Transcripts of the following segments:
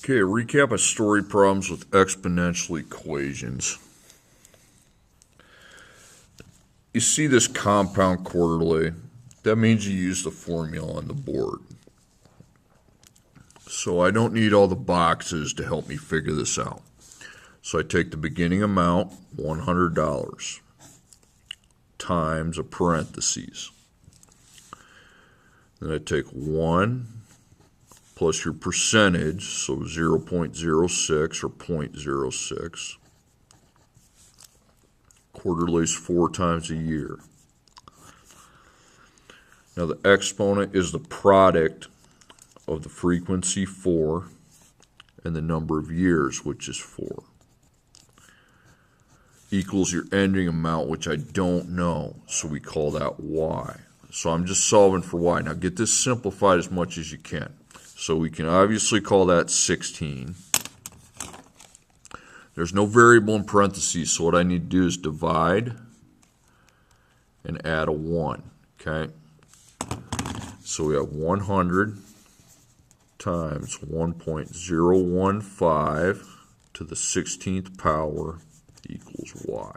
Okay, recap of story problems with exponential equations. You see this compound quarterly, that means you use the formula on the board. So I don't need all the boxes to help me figure this out. So I take the beginning amount, $100, times a parentheses. Then I take 1 plus your percentage, so 0.06 or 0.06. Quarterly is 4 times a year. Now the exponent is the product of the frequency 4 and the number of years, which is 4. Equals your ending amount, which I don't know, so we call that y. So I'm just solving for y. Now get this simplified as much as you can. So we can obviously call that 16. There's no variable in parentheses, so what I need to do is divide and add a 1, okay? So we have 100 times 1.015 to the 16th power equals y.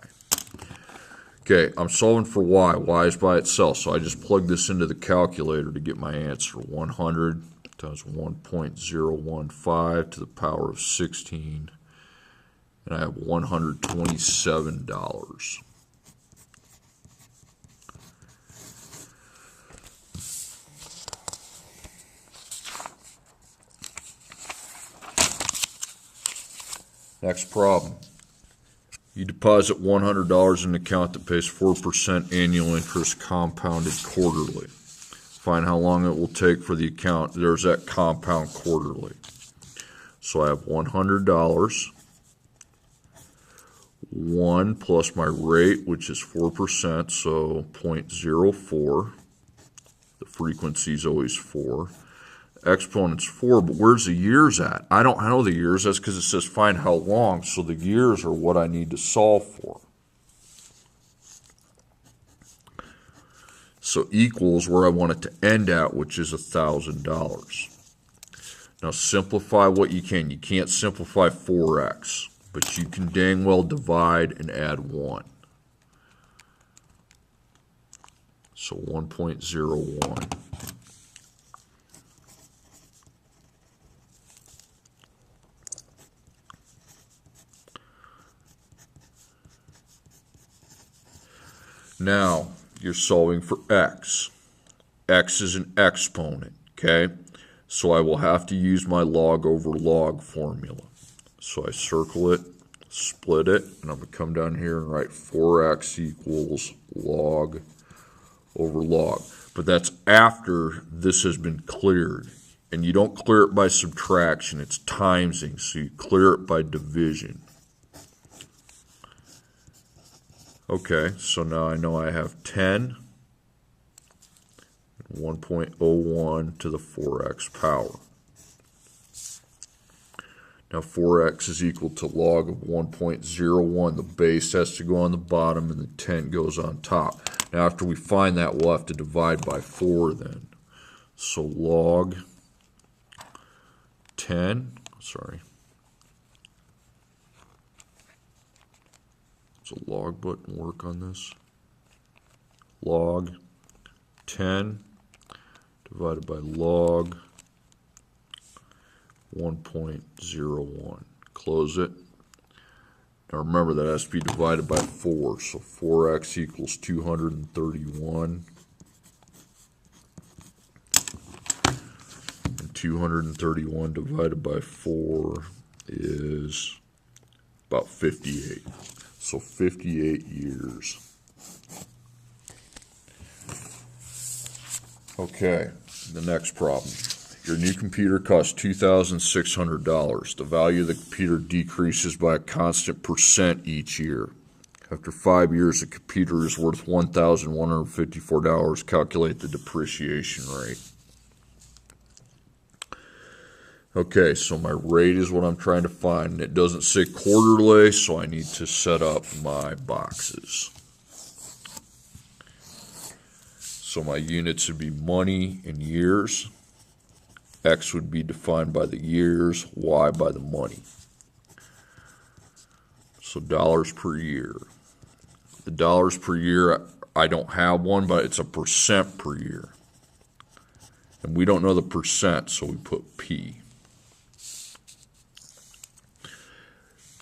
Okay, I'm solving for y. Y is by itself, so I just plug this into the calculator to get my answer. 100 times 1.015 to the power of 16, and I have $127. Next problem. You deposit $100 in an account that pays 4% annual interest compounded quarterly. Find how long it will take for the account. There's that compound quarterly. So I have $100, 1 plus my rate, which is 4%, so 0.04. The frequency is always 4. Exponent's 4, but where's the years at? I don't know the years. That's because it says find how long, so the years are what I need to solve for. So equals where I want it to end at, which is $1,000. Now simplify what you can. You can't simplify 4x, but you can dang well divide and add 1. So 1.01. Now, you're solving for x. X is an exponent, okay? So I will have to use my log over log formula. So I circle it, split it, and I'm going to come down here and write 4x equals log over log. But that's after this has been cleared. And you don't clear it by subtraction, it's timesing, so you clear it by division. Okay, so now I know I have 10, 1.01 to the 4x power. Now 4x is equal to log of 1.01. The base has to go on the bottom and the 10 goes on top. Now after we find that, we'll have to divide by 4 then. So log 10, Does a log button work on this? Log 10 divided by log 1.01. Close it. Now remember that has to be divided by 4. So 4x equals 231. And 231 divided by 4 is about 58. So 58 years. Okay, the next problem. Your new computer costs $2,600. The value of the computer decreases by a constant % each year. After 5 years, the computer is worth $1,154. Calculate the depreciation rate. Okay, so my rate is what I'm trying to find. It doesn't say quarterly, so I need to set up my boxes. So my units would be money in years. X would be defined by the years, Y by the money. So dollars per year. The dollars per year, I don't have one, but it's a percent per year. And we don't know the percent, so we put P.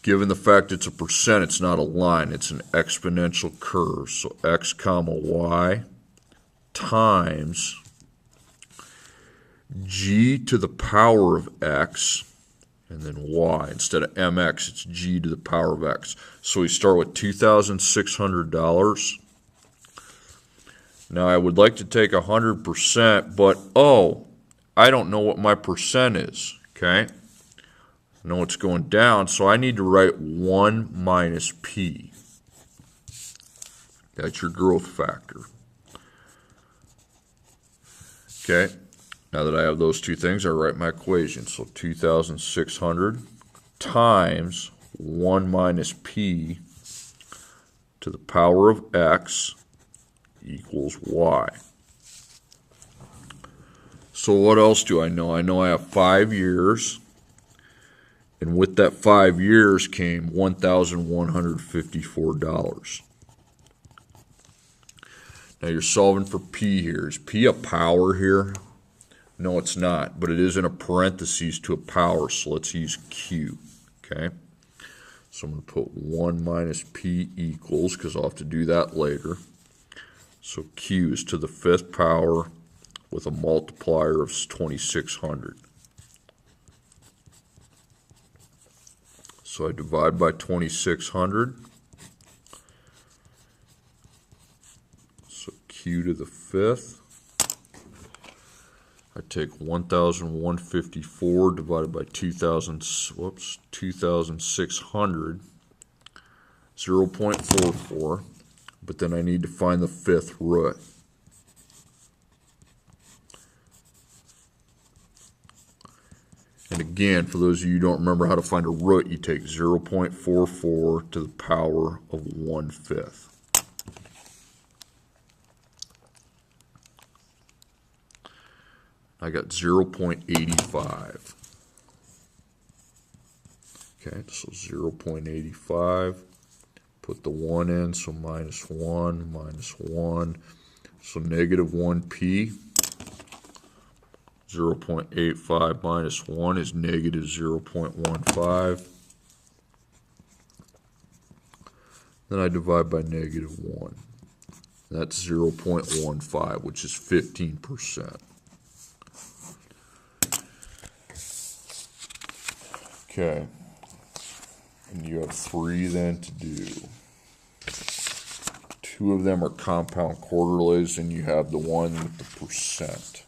Given the fact it's a percent, it's not a line, it's an exponential curve. So X comma Y times G to the power of X, and then Y. Instead of MX, it's G to the power of X. So we start with $2,600. Now I would like to take 100%, but I don't know what my percent is, okay? I know it's going down, so I need to write 1 minus P. That's your growth factor. Okay, now that I have those two things, I write my equation. So 2,600 times 1 minus P to the power of X equals Y. So what else do I know? I know I have 5 years. And with that 5 years came $1,154. Now you're solving for P here. Is P a power here? No, it's not, but it is in a parentheses to a power, so let's use Q, okay? So I'm going to put 1 minus P equals, because I'll have to do that later. So Q is to the 5th power with a multiplier of 2,600. So I divide by 2,600. So Q to the 5th. I take 1,154 divided by 2,600, 0.44. But then I need to find the 5th root. And again, for those of you who don't remember how to find a root, you take 0.44 to the power of 1/5. I got 0.85. Okay, so 0.85. Put the 1 in, so minus 1, minus 1. So negative 1p. 0.85 minus 1 is negative 0.15. Then I divide by negative 1. That's 0.15, which is 15%. Okay. And you have 3 then to do. 2 of them are compound quarterlies, and you have the one with the percent.